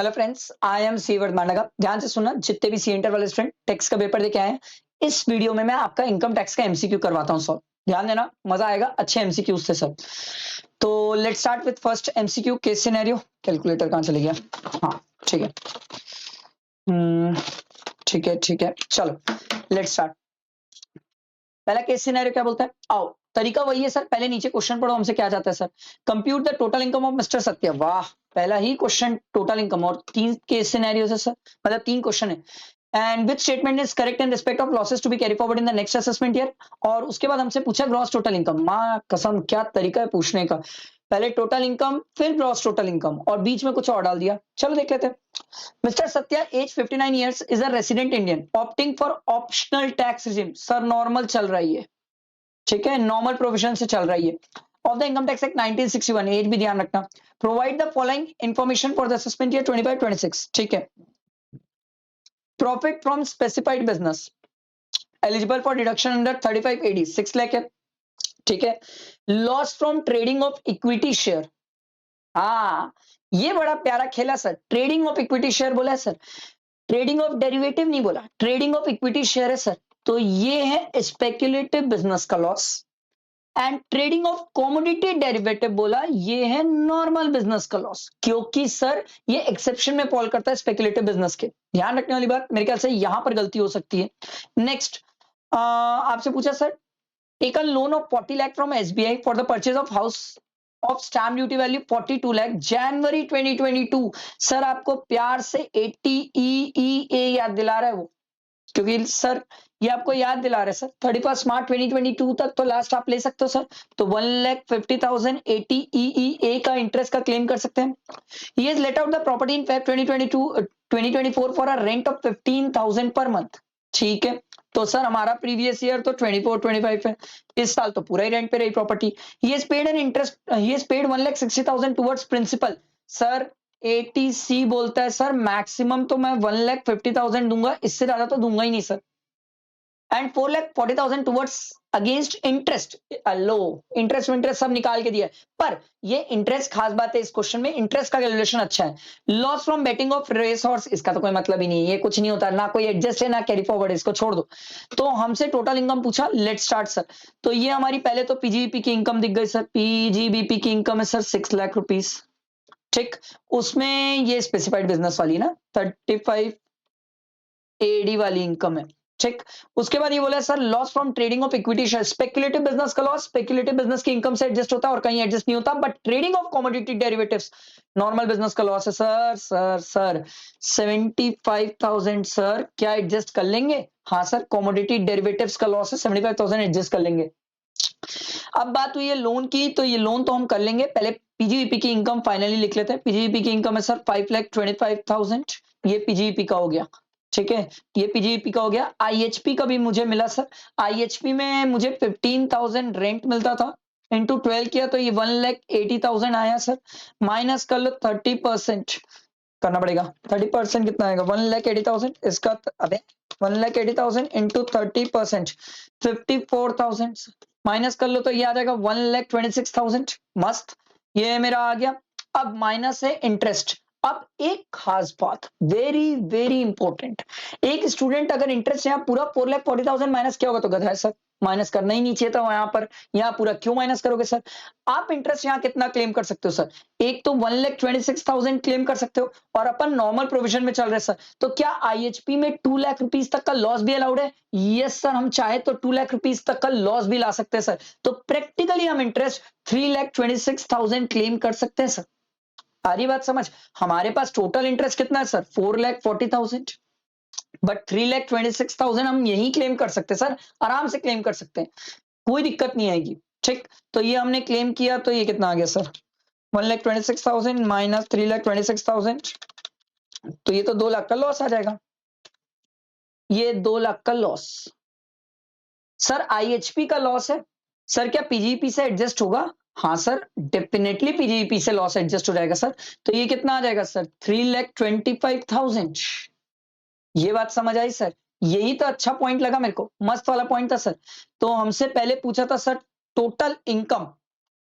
Hello friends, I am सीवर्ड मांडगा। ध्यान से सुनना, जितने भी सी इंटर वाले स्टूडेंट टैक्स का पेपर देके आए हैं, इस वीडियो में मैं आपका इनकम टैक्स का एमसीक्यू करवाता हूं। सर ध्यान देना, मजा आएगा अच्छे एमसीक्यू से। सर तो let's start with first MCQ case scenario. Calculator कहां चले गया? हाँ ठीक है, ठीक है, चलो लेट्स स्टार्ट। पहला केस सिनेरियो क्या बोलता है? आओ, तरीका वही है सर। पहले नीचे क्वेश्चन पढ़ो, हमसे क्या जाता है sir? Compute the total income of mister Satya. वाह, पहला ही क्वेश्चन टोटल इनकम, और 3 केस सिनेरियो है सर, मतलब 3 क्वेश्चन है। And which statement is correct in respect of losses to be carry forward in the next assessment year. और उसके बाद हमसे पूछा ग्रॉस टोटल इनकम। माँ कसम, क्या तरीका है पूछने का। पहले टोटल इनकम, फिर ग्रॉस टोटल इनकम, और बीच में कुछ और डाल दिया। चलो देख लेते हैं। Mr. Satya, age 59 years, is a resident Indian, opting for optional tax regime. Sir normal चल रही है, ठीक है, नॉर्मल प्रोविजन से चल रही है। Of the income tax act 1961, एज भी ध्यान रखना। Provide the following information for the assessment year 25-26, ठीक है। Profit from specified business eligible for deduction under 35 AD 6 lakh है, ठीक है। Loss from trading of equity share, हाँ ये बड़ा प्यारा खेला sir. Trading of equity share बोला है सर, ट्रेडिंग ऑफ डेरिवेटिव नहीं बोला, ट्रेडिंग ऑफ इक्विटी शेयर है सर। तो ये है स्पेक्युलेटिव बिजनेस का loss. And trading of commodity derivative बोला, ये है नॉर्मल बिजनेस का लॉस, क्योंकि सर ये एक्सेप्शन में फॉल करता है स्पेक्युलेटिव बिजनेस के। ध्यान रखने वाली बात, मेरे ख्याल से यहां पर गलती हो सकती है। नेक्स्ट, आपसे पूछा sir, taken loan of 40 lakh from SBI for the purchase of house of stamp duty value 42 lakh January 2022। Sir आपको प्यार से 80 याद दिला रहा है वो, क्योंकि सर ये आपको याद दिला रहे हैं सर। 31 मार्च 2022 तक तो लास्ट आप ले सकते हो सर। तो 1,50,000 80 का इंटरेस्ट का क्लेम कर सकते हैं। He has let out the property in Feb 2024 for a rent of 15,000 per month, ठीक है। तो सर हमारा प्रीवियस ईयर तो 24-25 है, इस साल तो पूरा ही रेंट पे रही property. He has paid an interest, he has paid 1,60,000 towards principal. Sir 80C बोलता है सर मैक्सिमम तो मैं 1,50,000 दूंगा, इससे ज्यादा तो दूंगा ही नहीं sir. And 4,40,000 towards against interest. Low, interest सब निकाल के दिया है, पर ये इंटरेस्ट खास बात है इस क्वेश्चन में, इंटरेस्ट का कैलकुलेशन अच्छा है। Loss from betting of race horse, इसका तो कोई मतलब ही नहीं है, ये कुछ नहीं होता, ना कोई एडजस्ट है ना कैरी फॉरवर्ड, इसको छोड़ दो। तो हमसे टोटल इनकम पूछा, लेट स्टार्ट सर। तो ये हमारी पहले तो पीजीबीपी की इनकम दिख गई सर। पीजीबीपी की इनकम है सर 6 लाख रुपीस, ठीक। उसमें ये स्पेसिफाइड बिजनेस वाली ना 35 AD वाली इनकम है, ठीक। उसके बाद ये बोला sir loss from trading of equity share, speculative business का लॉस स्पेक्युलेटिव बिजनेस की इनकम से एडजस्ट होता है और कहीं एडजस्ट नहीं होता, but trading of commodity derivatives normal business का लॉस है सर। सर 75,000 सर, क्या एडजस्ट कर लेंगे? हाँ सर, कमोडिटी डेरिवेटिव्स का लॉस है 75,000, एडजस्ट कर लेंगे। अब बात हुई है लोन की, तो ये लोन तो हम कर लेंगे। पहले पीजीवीपी की इनकम फाइनली लिख लेते हैं। पीजीवीपी की इनकम है सर 5,25,000, ये पीजीवीपी का हो गया, ठीक है। ये पीजीवीपी का हो गया। आईएचपी का भी मुझे मिला सर। आईएचपी में मुझे 15,000 रेंट मिलता था, इंटू 12 किया तो ये 1,80,000 आया सर। माइनस कर लो 30% करना पड़ेगा। 30% कितना आएगा? 1,80,000। इसका अबे 1,80,000 इंटू 30% 54,000। माइनस कर लो तो ये आ जाएगा 1,26,000। मस्त, ये मेरा आ गया। अब माइनस है इंटरेस्ट। अब एक खास बात, वेरी वेरी इंपॉर्टेंट, एक स्टूडेंट अगर इंटरेस्ट यहाँ पूरा 4,40,000 माइनस किया होगा तो गधा है सर, माइनस करना ही नहीं चाहिए था यहाँ पर। यहाँ पूरा क्यों माइनस करोगे सर? आप इंटरेस्ट यहाँ कितना क्लेम कर सकते हो सर? एक तो 1,26,000 क्लेम कर सकते हो, और अपन नॉर्मल प्रोविजन में चल रहे सर। तो क्या आईएचपी में 2 लाख रुपीस तक का लॉस भी अलाउड है? यस सर, हम चाहे तो 2 लाख रुपीस तक का लॉस भी ला सकते हैं सर। तो प्रैक्टिकली हम इंटरेस्ट 3,26,000 क्लेम कर सकते हैं सर। आ रही बात समझ? हमारे पास टोटल इंटरेस्ट कितना है सर? 4,40,000, बट 3,26,000 हम यही क्लेम कर सकते हैं सर, आराम से क्लेम कर सकते हैं, कोई दिक्कत नहीं आएगी, ठीक। तो ये हमने क्लेम किया, तो ये कितना आ गया सर? 1,26,000 माइनस 3,26,000, तो ये तो 2 लाख का लॉस आ जाएगा। ये 2 लाख का लॉस सर आईएचपी का लॉस है सर। क्या पीजीपी से एडजस्ट होगा? हाँ सर, डेफिनेटली पीजीपी से लॉस एडजस्ट हो जाएगा सर। तो ये कितना आ जाएगा सर? 3,25,000। ये बात समझ आई सर? यही तो अच्छा पॉइंट लगा मेरे को, मस्त वाला पॉइंट था सर। तो हमसे पहले पूछा था सर टोटल इनकम,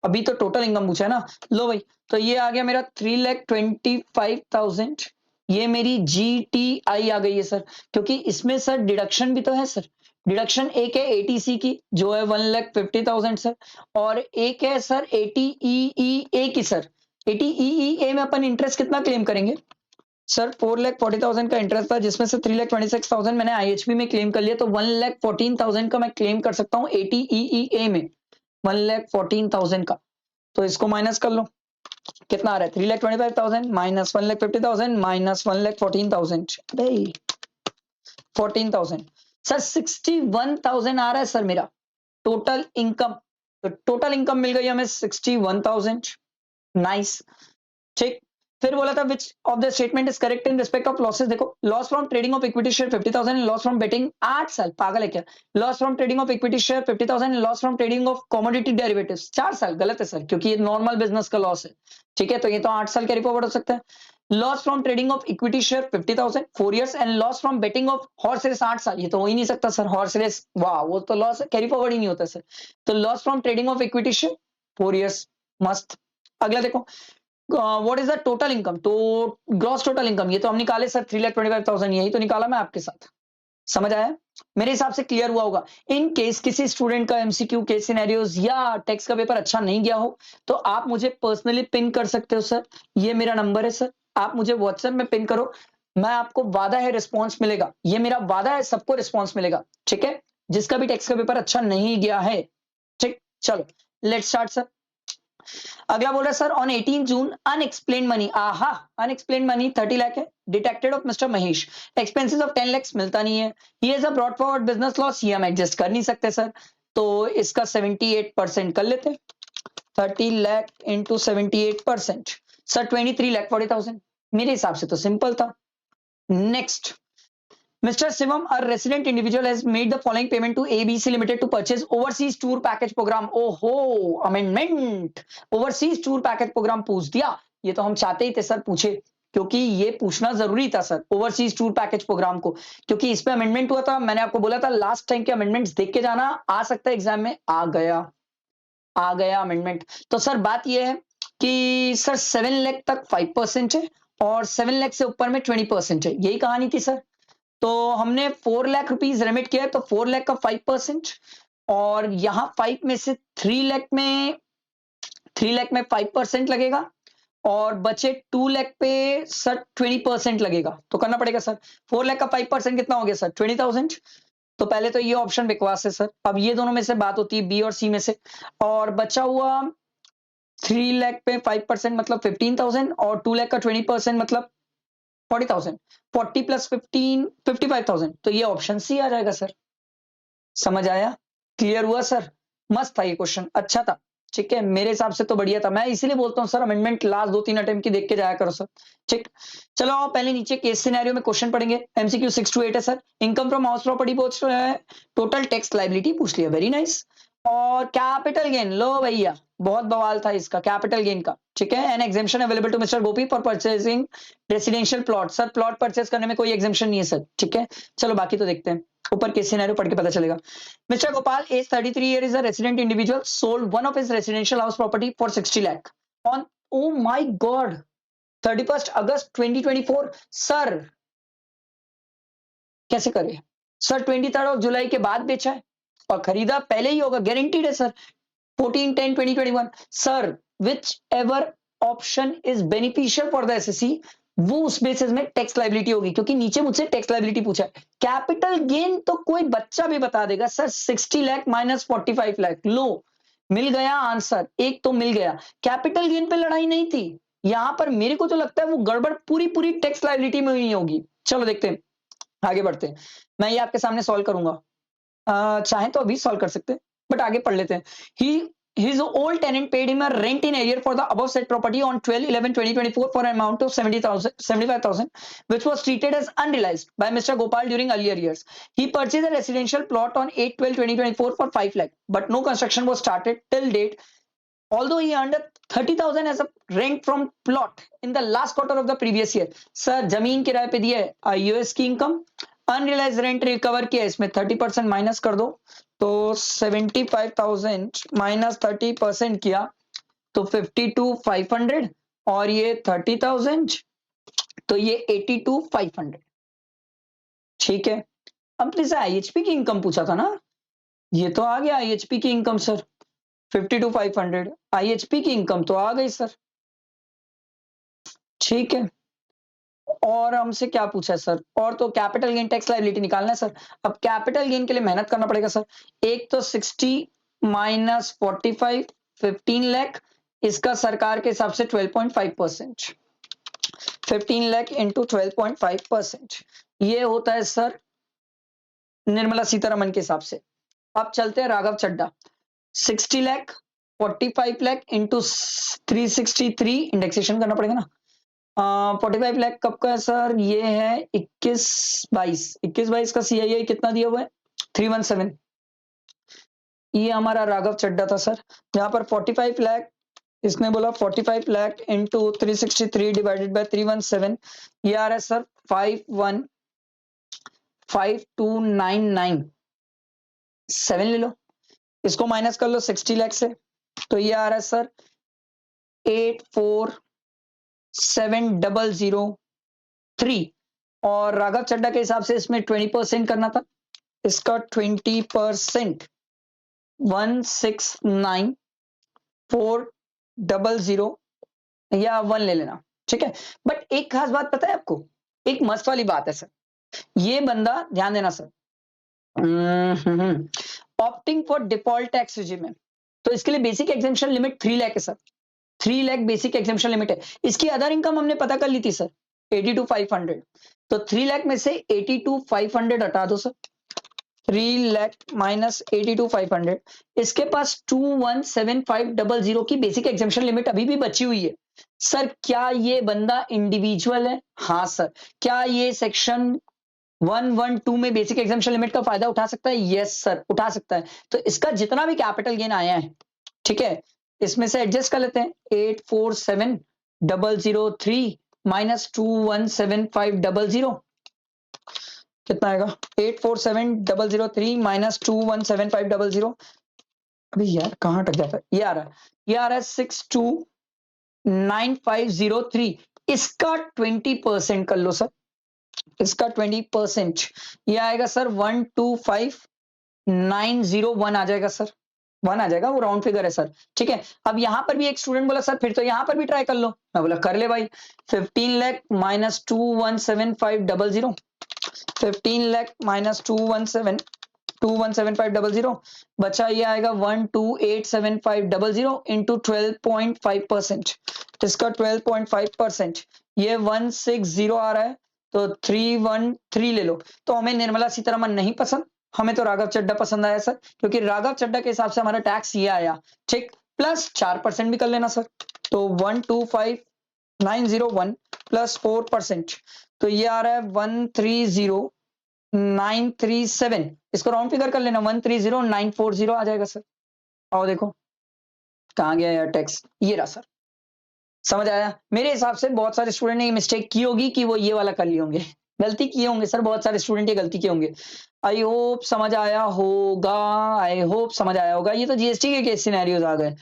अभी तो टोटल इनकम पूछा है ना। लो भाई, तो ये आ गया मेरा 3,25,000 ये मेरी GTI आ गई है सर, क्योंकि इसमें सर डिडक्शन भी तो है सर। डिडक्शन एक है ATC की जो है 1,50,000 सर, और एक है सर ATEEA की सर। ATEEA में अपन इंटरेस्ट कितना क्लेम करेंगे सर? 4,40,000 का इंटरेस्ट था, जिसमें से 3,26,000 मैंने IHP में क्लेम कर लिया, तो 1,14,000 का मैं क्लेम कर सकता हूँ ATEEA में, 1,14,000 का। तो इसको माइनस कर लो, कितना आ रहा है? 3,25,000 माइनस 1,50,000 माइनस 1,14,000, 14,000 सर, 61,000 आ रहा है सर मेरा टोटल इनकम। तो टोटल इनकम मिल गई हमें 61,000। नाइस, ठीक। फिर बोला था which of the statement is correct in respect of losses. देखो, loss from trading of equity share 50,000, loss from betting 8 साल, पागल है क्या? Loss from trading of equity share 50,000, loss from trading of commodity derivatives 4 साल। गलत है sir, क्योंकि ये नॉर्मल बिजनेस का लॉस है, ठीक है? तो ये तो 8 साल कैरी फॉरवर्ड हो सकता है। Loss from trading of equity share 50,000 4 years, and loss from betting of horse race 8 साल। ये तो हो ही नहीं सकता सर, हॉर्स रेस, वाह, वो तो लॉस कैरी फॉरवर्ड ही नहीं होता सर। तो loss from trading of equity share 4 years, मस्त। अगला देखो, what is the total income, तो ग्रॉस टोटल इनकम, ये तो हम निकाले सर 3,25,000, यही तो निकाला मैं आपके साथ। समझ आया? मेरे हिसाब से क्लियर हुआ होगा। इन केस किसी स्टूडेंट का MCQ केस सिनेरियोज या टेक्स्ट का पेपर अच्छा नहीं गया हो, तो आप मुझे पर्सनली पिन कर सकते हो सर। ये मेरा नंबर है सर, आप मुझे व्हाट्सएप में पिन करो, मैं आपको वादा है रिस्पॉन्स मिलेगा, ये मेरा वादा है, सबको रिस्पॉन्स मिलेगा, ठीक है? जिसका भी टेक्स्ट का पेपर अच्छा नहीं गया है, ठीक। चलो लेट स्टार्ट सर। अगला बोल रहा है sir, on 18 June unexplained money, आहा, अनएक्सप्लेन मनी 30 लाख है detected of mister Mahesh, expenses of 10 lakh मिलता नहीं है, he is a brought forward business loss, ये हम एडजस्ट कर नहीं सकते सर, तो इसका 78% कर लेते हैं। 30 लाख इंटू 78%, सर 23,40,000। मेरे हिसाब से तो सिंपल था। Next, Mr. Shivam, a resident individual has made the following payment to ABC Limited to purchase overseas tour package program. ओहो, amendment, overseas tour package program पूछ दिया। ये तो हम चाहते ही थे सर पूछे, क्योंकि ये पूछना जरूरी था sir, overseas tour package program को, क्योंकि इस पे अमेंडमेंट हुआ था। मैंने आपको बोला था लास्ट टाइम के अमेंडमेंट्स देख के जाना, आ सकता है एग्जाम में। आ गया अमेंडमेंट। तो सर बात ये है कि सर 7 लाख तक 5% है, और 7 लाख से ऊपर में 20% है, यही कहानी थी सर। तो हमने 4 लाख रुपीज रेमिट किया है, तो 4 लाख का 5%, और यहां 5 में से 3 लाख में 5% लगेगा, और बचे 2 लाख पे सर 20% लगेगा। तो करना पड़ेगा सर, 4 लाख का 5% कितना हो गया सर? 20,000। तो पहले तो ये ऑप्शन बकवास है सर, अब ये दोनों में से बात होती है, बी और सी में से, और बचा हुआ 3 लाख पे 5% मतलब 15,000, और 2 लाख का 20% मतलब 40,000, 40 प्लस 15 55,000, तो ये ऑप्शन सी आ जाएगा सर। समझ आया? क्लियर हुआ सर? मस्त था ये क्वेश्चन, अच्छा था, ठीक है? मेरे हिसाब से तो बढ़िया था, मैं इसीलिए बोलता हूँ सर अमेंडमेंट लास्ट 2-3 अटेम्प्ट की देख के जाया करो सर, ठीक। चलो आओ पहले नीचे केस सिनेरियो में क्वेश्चन पढ़ेंगे। MCQ 6 to 8 है sir. Income from house property पूछ रहा है, टोटल टैक्स लायबिलिटी पूछ लिया, वेरी नाइस। और कैपिटल गेन, लो भैया, बहुत बवाल था इसका कैपिटल गेन का, ठीक है? An exemption available to mister Gopi for purchasing residential plot. Sir plot purchase करने में कोई एग्जेम्पशन नहीं है सर, ठीक है? चलो बाकी तो देखते हैं, ऊपर केस सिनेरियो पढ़ के पता चलेगा। Mr. Gopal, age 33 years, is a resident individual, sold one of his residential house property for 60 lakh on, oh my God, 31st August 2024. Sir कैसे करे सर? 23rd जुलाई के बाद बेचा है, और खरीदा पहले ही होगा, गारंटीड है sir. 14/10/2021 sir, which ever option is beneficial for the assessee, वो उस बेसिस में टैक्स लायबिलिटी होगी, क्योंकि नीचे मुझसे टैक्स लायबिलिटी पूछा है। कैपिटल गेन तो कोई बच्चा भी बता देगा सर, 60 लाख माइनस 45 लाख, लो मिल गया आंसर, एक तो मिल गया। कैपिटल गेन पे लड़ाई नहीं थी यहां पर, मेरे को तो लगता है वो गड़बड़ पूरी पूरी टैक्स लायबिलिटी में ही होगी। चलो देखते हैं, आगे बढ़ते हैं, मैं ये आपके सामने सॉल्व करूंगा, चाहे तो अभी सॉल्व कर सकते हैं, बट आगे पढ़ लेते हैं। His old tenant paid him a rent in arrear for the above said property on 12/11/2024 for an amount of 75,000, which was treated as unrealized by Mr. Gopal during earlier years. He purchased a residential plot on 8/12/2024 for 5 lakh, but no construction was started till date. Although he earned 30,000 as a rent from plot in the last quarter of the previous year. Sir, जमीन किराए पे दिया है, US की income, unrealise rent recover किया, इसमें 30% minus कर दो, तो 75,000 माइनस 30% किया तो 52,500, और ये 30,000 तो ये 82,500, ठीक है। अब जैसे आईएचपी की इनकम पूछा था ना, ये तो आ गया आईएचपी की इनकम सर 52,500, आईएचपी की इनकम तो आ गई सर, ठीक है। और हमसे क्या पूछा है सर, और तो कैपिटल गेन टैक्स लायबिलिटी निकालना है सर। अब कैपिटल गेन के लिए मेहनत करना पड़ेगा सर। एक तो 60 माइनस 45 15 लाख, इसका सरकार के हिसाब से 12.5%, 15 लाख इंटू 12.5%, ये होता है सर निर्मला सीतारमन के हिसाब से। अब चलते हैं राघव चड्डा, 60 लाख 45 लाख इंटू 363, इंडेक्सेशन करना पड़ेगा ना। 45 लाख कब का है सर, ये है 21-22 का सीआईआई कितना दिया हुआ है 317, ये हमारा राघव चड्डा था सर। यहाँ पर 45 लाख, इसने बोला 45 लाख इंटू 363 डिवाइडेड बाय 317, ये आ रहा है सर 515299, ले लो, इसको माइनस कर लो 60 लाख से, तो ये आ रहा है सर 847003, और राघव चड्डा के हिसाब से इसमें 20% करना था, इसका 20% 169,400 या 1 ले लेना, ठीक है। बट एक खास बात पता है आपको, एक मस्त वाली बात है सर, ये बंदा ध्यान देना sir, opting for default tax regime में, तो इसके लिए बेसिक एग्जेम्पशन लिमिट 3 लाख है sir, 3 lakh basic exemption limit है। इसकी अदर इनकम हमने पता कर ली थी सर 82,500, तो 3 लाख में से 82,500 हटा दो सर, 3 लाख माइनस 82,500, इसके पास 217500 की बेसिक एग्जेम्पशन लिमिट अभी भी बची हुई है। सर क्या ये बंदा इंडिविजुअल है? हाँ सर। क्या ये सेक्शन 112 में बेसिक एग्जेम्पशन लिमिट का फायदा उठा सकता है? यस सर, उठा सकता है। तो इसका जितना भी कैपिटल गेन आया है, ठीक है, इसमें से एडजस्ट कर लेते हैं, 847003 माइनस 217500 कितना आएगा, 847003 माइनस 217500, अभी यार कहाँ अटक जाता है, ये आ रहा है, ये आ रहा है 629503, इसका 20% कर लो सर, इसका 20%, ये आएगा सर 125901 आ जाएगा सर, 1 आ जाएगा, वो राउंड फिगर है सर, ठीक है। अब यहां पर भी एक स्टूडेंट बोला सर फिर तो यहां पर भी ट्राई कर लो, मैं बोला कर ले भाई, 15 लाख माइनस 217500, 15 लाख माइनस 217500 बचा, ये आएगा 128750 इंटू 12.5%, इसका 12.5%, ये 160 आ रहा है, तो 313 ले लो। तो हमें निर्मला सीतारमन नहीं पसंद, हमें तो राघव चड्डा पसंद आया सर, क्योंकि राघव चड्डा के हिसाब से हमारा टैक्स ये आया, ठीक, प्लस 4% भी कर लेना सर, तो 125901 प्लस 4%, तो ये आ रहा है 130937, इसको राउंड फिगर कर लेना, 130940 आ जाएगा सर। आओ देखो कहाँ गया यार टैक्स, ये रहा सर, समझ आया? मेरे हिसाब से बहुत सारे स्टूडेंट ने ये मिस्टेक की होगी कि वो ये वाला कर लिए होंगे, गलती किए होंगे सर, बहुत सारे स्टूडेंट ये गलती किए होंगे। आई होप समझ आया होगा, आई होप समझ आया होगा। ये तो जीएसटी के केस सिनेरियोज आ गए,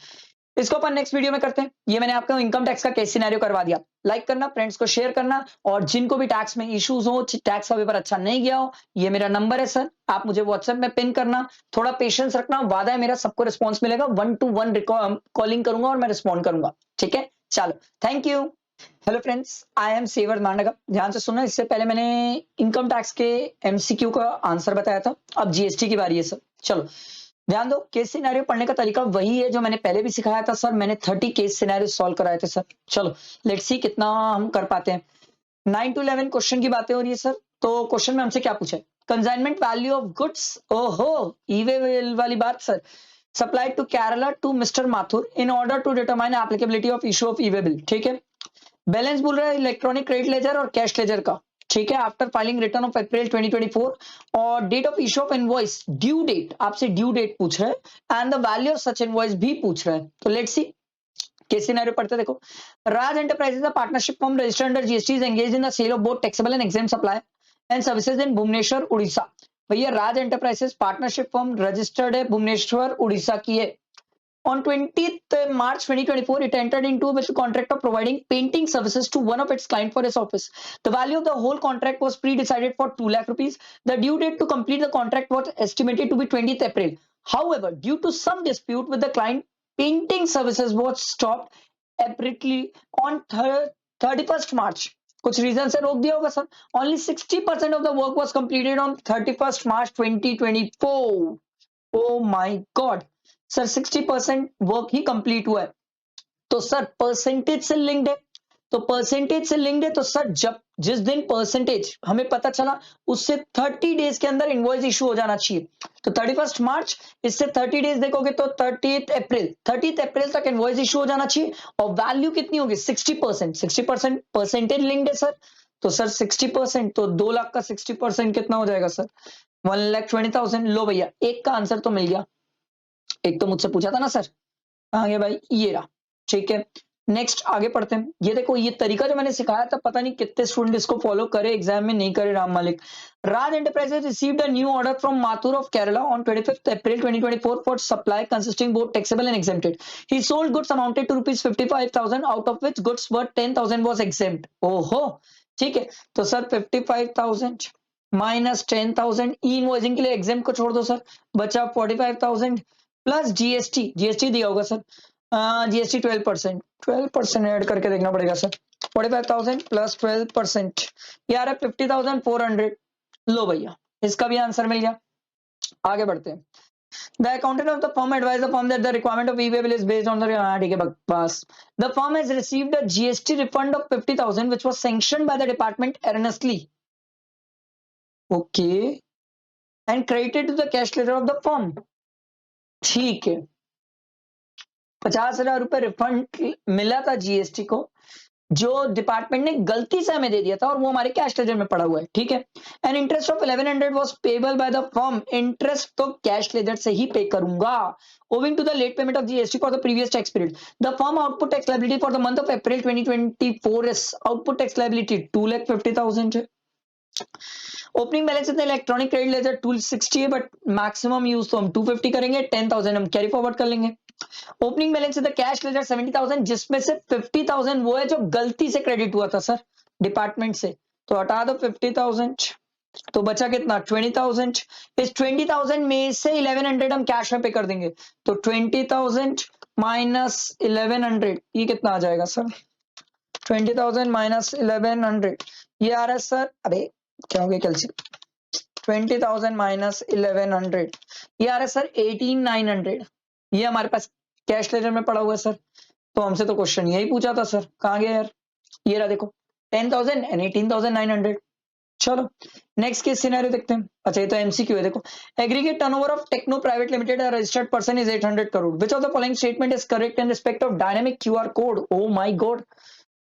इसको अपन नेक्स्ट वीडियो में करते हैं। ये मैंने आपको इनकम टैक्स का केस सिनेरियो करवा दिया, लाइक करना, फ्रेंड्स को शेयर करना, और जिनको भी टैक्स में इश्यूज हो, टैक्स का पेपर अच्छा नहीं गया हो, ये मेरा नंबर है सर, आप मुझे व्हाट्सएप में पिन करना, थोड़ा पेशेंस रखना, वादा है मेरा सबको रिस्पॉन्स मिलेगा, 1 to 1 कॉलिंग करूंगा और मैं रिस्पॉन्ड करूंगा, ठीक है। चलो thank you. Hello friends, I am सेवर मांडगा, ध्यान से सुनना, इससे पहले मैंने इनकम टैक्स के एमसीक्यू का आंसर बताया था, अब जीएसटी की बारी है सर। चलो ध्यान दो, केस सिनेरियो पढ़ने का तरीका वही है जो मैंने पहले भी सिखाया था सर, मैंने 30 केस सिनेरियो सॉल्व कराए थे सर। चलो लेट्स सी कितना हम कर पाते हैं। 9 to 11 क्वेश्चन की बातें हो रही है सर, तो क्वेश्चन में हमसे क्या पूछा है, कंसाइनमेंट वैल्यू ऑफ गुड्स, ओहो ईवे वाली बात sir, supplied to Kerala to mister Mathur in order to determine applicability of issue of e way bill, ठीक है। बैलेंस बोल रहा है इलेक्ट्रॉनिक क्रेडिट लेजर और कैश लेजर का, ठीक है, after filing return of April 2024, और date of issue of invoice, due date, आपसे ड्यू डेट पूछ रहा है, and the value of such invoice भी पूछ रहा है। तो लेट्स सी केस सिनेरियो पढ़ते, देखो, Raj Enterprises a partnership firm registered under GST is engaged in the sale of both taxable and exempt supply and services in Bhubaneswar Orissa. भैया Raj Enterprises partnership firm registered है, भुवनेश्वर उड़ीसा की है, On 20th March 2024, it entered into with the contract of providing painting services to one of its clients for its office. The value of the whole contract was pre-decided for 2 lakh rupees. The due date to complete the contract was estimated to be 20th April. However, due to some dispute with the client, painting services was stopped abruptly on 31st March. कुछ reason से रोक दिया होगा sir. Only 60% of the work was completed on 31st March 2024. Oh my God. Sir 60% work he complete हुआ है. तो sir percentage से linked है. तो परसेंटेज से लिंक्ड है तो सर जब जिस दिन परसेंटेज हमें पता चला उससे 30 डेज के अंदर इनवॉइस इशू हो जाना चाहिए. तो 31st मार्च इससे 30 डेज देखोगे तो 30th अप्रैल तक इनवॉइस इशू हो जाना चाहिए. और वैल्यू कितनी होगी 60% परसेंटेज लिंक्ड है सर. तो सर 60% तो 2 लाख का 60% कितना हो जाएगा सर 1,20,000. लो भैया एक का आंसर तो मिल गया. एक तो मुझसे पूछा था ना सर. कहाँ गया भाई ये रहा. ठीक है नेक्स्ट आगे पढ़ते हैं. ये देखो ये तरीका जो मैंने सिखाया था पता नहीं कितने स्टूडेंट इसको फॉलो करे एग्जाम में नहीं करे. राम मालिक. Raj Enterprises received a new order from Mathur of Kerala on 25th April 2024 for supply consisting both taxable and exempted. He sold goods amounted to rupees 55,000 out of which goods worth 10,000 was exempt. ओहो ठीक है. तो sir 55,000 minus 10,000 ई invoicing के लिए exam को छोड़ दो sir. बचा 45,000 प्लस जीएसटी. जीएसटी दिया होगा सर. जीएसटी 12% ऐड करके देखना पड़ेगा सर. 45,000 प्लस 12% यार 50,400. लो भैया इसका भी आंसर मिल गया. आगे बढ़ते हैं. The accountant of the firm advised the firm that the requirement of e-payable is based on the ठीक है बकवास. The firm has received a GST refund of 50,000 which was sanctioned by the department erroneously. Okay. And credited to the cash ledger of the firm. ठीक है 50,000 रुपए refund मिला था GST को जो डिपार्टमेंट ने गलती से हमें दे दिया था और वो हमारे कैश लेजर में पड़ा हुआ है. ठीक है. And interest of 1100 was payable by the firm. Interest तो कैश लेजर से ही पे करूंगा owing to the late payment of GST for the previous tax period. The firm output tax liability for the month of April 2024 is output tax liability 2,50,000 है. Opening balance इतना electronic credit ledger 260 है but maximum use तो हम 250 करेंगे. 10,000 हम carry forward कर लेंगे. Opening balance the cash ledger 70,000 जिसमें से 50,000 वो है जो गलती से क्रेडिट हुआ था सर डिपार्टमेंट से. तो हटा दो 50,000 तो बचा कितना 20,000. इस 20,000 में से 1100 हम कैश में पे कर देंगे. तो 20,000 माइनस 1100 ये कितना आ जाएगा सर 20,000 माइनस 1100 ये आ रहा है सर. अरे क्या हो गया कैलसी. 20,000 माइनस 1100 ये आ रहा है सर 18,900. ये हमारे पास कैश लेजर में पड़ा हुआ है सर. तो हमसे तो क्वेश्चन यही पूछा था सर. कहाँ गया यार. ये रहा देखो 10,000 एंड 18,900. चलो नेक्स्ट केस सिनेरियो देखते हैं. अच्छा ये तो एमसीक्यू है. देखो aggregate turnover of techno private limited a registered person is 800 crore. Which of the following statement is correct in respect of dynamic QR code. Oh my God.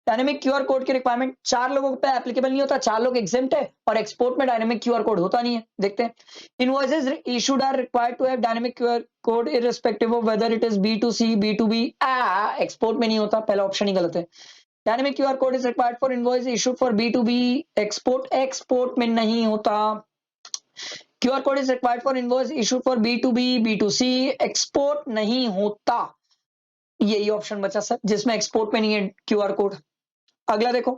Dynamic QR code की requirement 4 लोगों पे applicable नहीं होता. 4 लोग exempt है और export में dynamic QR code होता नहीं है. देखते हैं. Invoices issued are required to have dynamic QR code irrespective of whether it is B2C B2B. Export में नहीं होता. पहला ऑप्शन ही गलत है. Dynamic QR code is required for invoice issued for B2B. Export में नहीं होता. QR code is required for invoice issued for B2B B2C. Export नहीं होता. यही ऑप्शन बचा सर जिसमें एक्सपोर्ट में नहीं है क्यूआर कोड. अगला देखो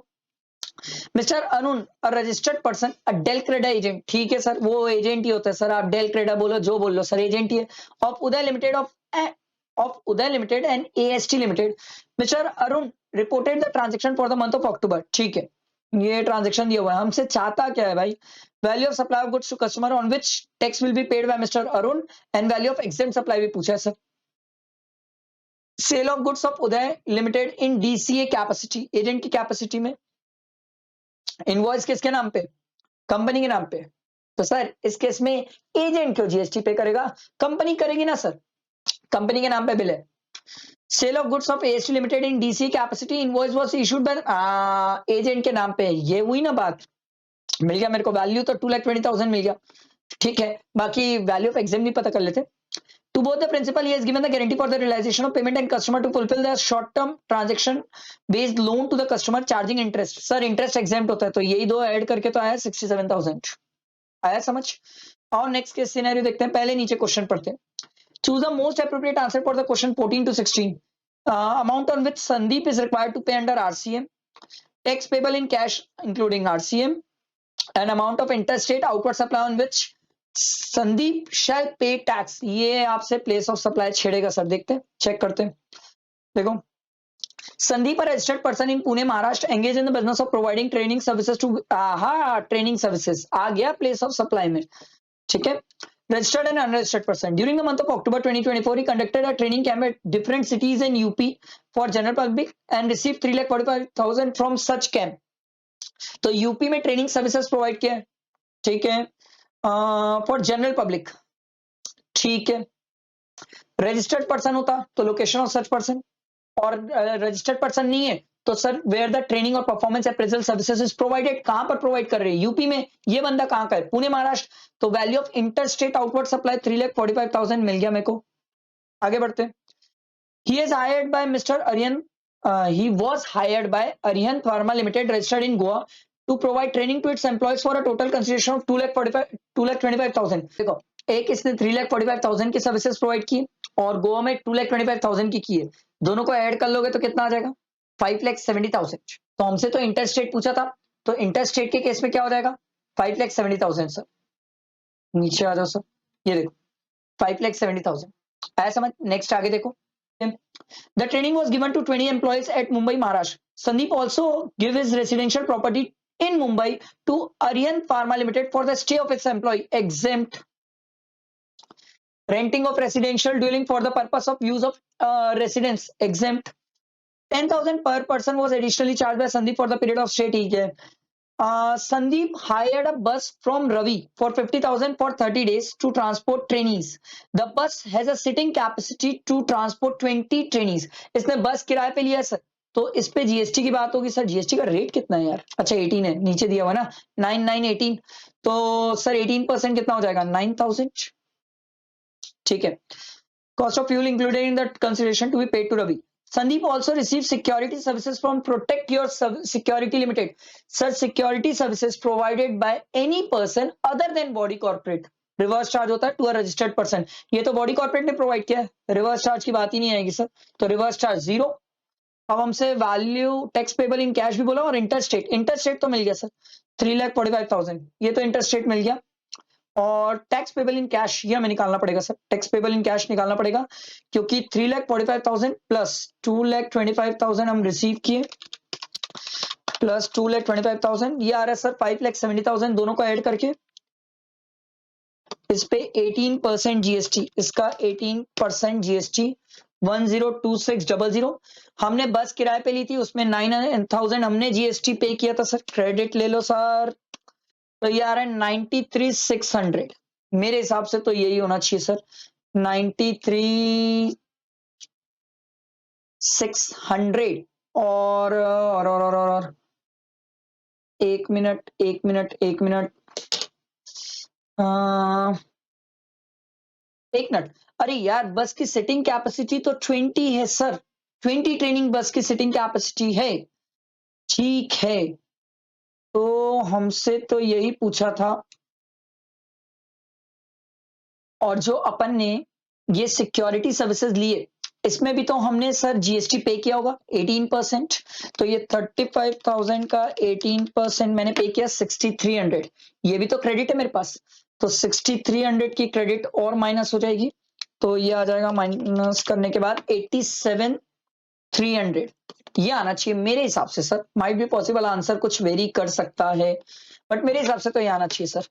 mister Arun a registered person a del credere agent. ठीक है सर वो एजेंट ही होता है सर. आप डेल क्रेडा बोलो जो बोल लो सर एजेंट ही है. Of Uday limited of Uday limited and AST limited. Mister Arun reported the transaction for the month of October. ठीक है ये ट्रांजेक्शन दिया हुआ है. हमसे चाहता क्या है भाई value of supply of goods to customer on which tax will be paid by mister Arun and value of exempt supply भी पूछा है sir. Sale of goods of Uday limited in DCA capacity. Agent की कैपेसिटी में. Invoice किसके नाम पे company के नाम पे. तो सर इस केस में एजेंट क्यों जीएसटी पे करेगा. कंपनी करेगी ना सर. कंपनी के नाम पे बिल है. Sale of goods of AST limited in DCA capacity invoice was issued by agent के नाम पे. ये हुई ना बात. मिल गया मेरे को. वैल्यू तो 2,20,000 मिल गया. ठीक है बाकी वैल्यू ऑफ एग्जाम भी पता कर लेते. To both the principal, he has given the guarantee for the realization of payment and customer to fulfill the short-term transaction-based loan to the customer charging interest. Sir, interest exempt होता है तो यही दो add करके तो आया 67,000. आया समझ. और नेक्स्ट केस सिनेरियो देखते हैं. पहले नीचे क्वेश्चन पढ़ते हैं. Choose the most appropriate answer for the question 14 to 16. Amount on which Sandeep is required to pay under RCM, tax payable in cash including RCM, and amount of interstate outward supply on which Sandeep shall pay tax. ये आपसे place of supply छेड़ेगा sir, देखते हैं, check करते हैं। देखो, Sandeep, a registered person in Pune, Maharashtra, engaged in the business of providing training services to training services आ गया place of supply में, ठीक है। Registered and unregistered person. During the month of October 2024, he conducted a training camp at different cities in UP for general public and received 3,45,000 from such camp. तो UP में training services provide किया है, ठीक है, for general public, ठीक है। Registered person होता तो लोकेशन ऑफ सच पर्सन, और रजिस्टर्ड पर्सन नहीं है तो सर वेयर द ट्रेनिंग और performance appraisal services is provided, कहां पर प्रोवाइड कर रहे हैं, यूपी में। ये बंदा कहां का है, पुणे महाराष्ट्र, तो value of inter state outward supply 3,45,000 मिल गया मेरे को। आगे बढ़ते हैं। He is hired by mister Aryan, he was hired by Arihant Pharma Limited registered in Goa to provide training to its employees for a total consideration of 2,25,000। देखो, एक इसने 3,45,000 की सर्विसेज प्रोवाइड की और गोवा में 2,25,000 की है, दोनों को ऐड कर लोगे तो कितना आ जाएगा, 5,70,000। तो हमसे तो इंटरस्टेट पूछा था, तो इंटरस्टेट के केस में क्या हो जाएगा, 5,70,000 सर। नीचे आ जाओ सर, ये देखो 5,70,000 आया समझ। नेक्स्ट आगे देखो, the training was given to 20 employees at Mumbai, Maharashtra. Sandeep also gave his residential property in Mumbai to Arihant Pharma Limited for the stay of its employee, exempt. Renting of residential dwelling for the purpose of use of residence, exempt. 10,000 per person was additionally charged by Sandeep for the period of stay, ठीक है। Sandeep hired a bus from Ravi for 50,000 for 30 days to transport trainees. The bus has a sitting capacity to transport 20 trainees. इसने बस किराए पे लिया sir, तो इस पे जीएसटी की बात होगी। सर जीएसटी का रेट कितना है यार, अच्छा 18 है, नीचे दिया हुआ ना 9,918, तो सर 18% कितना हो जाएगा, 9,000, ठीक है। Cost of fuel included in the consideration to be paid to Ravi. Sandeep also received security services from Protect Your Security Limited. Sir, security services provided by any person other than body corporate. Reverse charge होता है to a registered person, ये तो body corporate ने provide किया है, reverse charge की बात ही नहीं आएगी सर, तो रिवर्स चार्ज 0। अब हमसे value tax payable in cash भी बोला और इंटरस्टेट तो मिल गया सर 3,45,000, ये तो इंटरस्टेट मिल गया। और टैक्स पेबल इन कैश ये हमें निकालना पड़ेगा sir, tax payable in cash निकालना पड़ेगा, क्योंकि 3,45,000 प्लस 2,25,000 हम रिसीव किए प्लस 2,25,000 ये आ रहा है सर 5,70,000, दोनों को ऐड करके इस पे 18% जीएसटी, इसका 18% जीएसटी 102600। हमने बस किराए पे ली थी, उसमें 9,000 हमने जीएसटी पे किया था सर, क्रेडिट ले लो सर, तो ये आ रहा है 93,600। मेरे हिसाब से तो यही होना चाहिए सर, 93,600। और एक मिनट अरे यार बस की सिटिंग कैपेसिटी तो 20 है सर, 20 ट्रेनिंग बस की सिटिंग कैपेसिटी है, ठीक है। तो हमसे तो यही पूछा था, और जो अपन ने ये सिक्योरिटी सर्विसेज लिए इसमें भी तो हमने सर जीएसटी पे किया होगा 18%, तो ये 35,000 का 18% मैंने पे किया 6,300, ये भी तो क्रेडिट है मेरे पास, तो 6,300 की क्रेडिट और माइनस हो जाएगी, तो ये आ जाएगा माइनस करने के बाद 87,300, ये आना चाहिए मेरे हिसाब से सर। माइट भी पॉसिबल आंसर कुछ वेरी कर सकता है, बट मेरे हिसाब से तो ये आना चाहिए सर।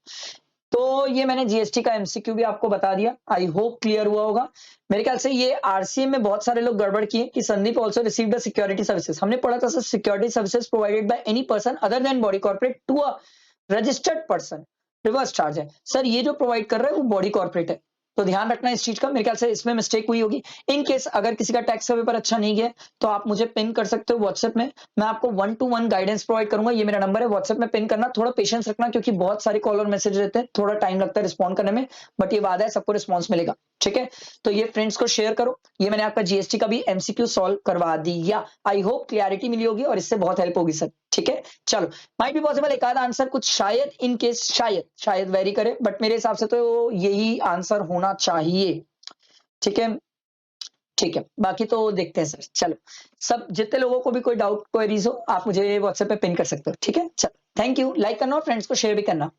तो ये मैंने जीएसटी का एमसीक्यू भी आपको बता दिया, आई होप क्लियर हुआ होगा। मेरे ख्याल से ये आरसीएम में बहुत सारे लोग गड़बड़ किए कि Sandeep also received the security services, हमने पढ़ा था sir security services provided by any person other than body corporate to a registered person, reverse charge है सर, ये जो प्रोवाइड कर रहा है वो बॉडी कॉर्पोरेट है, तो ध्यान रखना इस चीज का। मेरे ख्याल से इसमें मिस्टेक हुई होगी। इन केस अगर किसी का टैक्स का पेपर अच्छा नहीं गया तो आप मुझे पिन कर सकते हो व्हाट्सएप में, मैं आपको 1-to-1 गाइडेंस प्रोवाइड करूंगा, ये मेरा नंबर है, व्हाट्सएप में पिन करना, थोड़ा पेशेंस रखना क्योंकि बहुत सारे कॉल और मैसेज रहते हैं, थोड़ा टाइम लगता है रिस्पॉन्ड करने में, बट ये वादा है सबको रिस्पॉन्स मिलेगा, ठीक है। तो ये फ्रेंड्स को शेयर करो, ये मैंने आपका जीएसटी का भी एमसीक्यू सॉल्व करवा दिया, आई होप क्लैरिटी मिली होगी और इससे बहुत हेल्प होगी सर, ठीक है। चलो, माइट बी पॉसिबल एक आधा आंसर कुछ शायद इन केस शायद वेरी करे, बट मेरे हिसाब से तो यही आंसर होना चाहिए। ठीक है, ठीक है, बाकी तो देखते हैं सर। चलो, सब जितने लोगों को भी कोई डाउट क्वेरीज हो आप मुझे व्हाट्सएप पे पिन कर सकते हो। ठीक है, चलो, थैंक यू। लाइक करना और फ्रेंड्स को शेयर भी करना।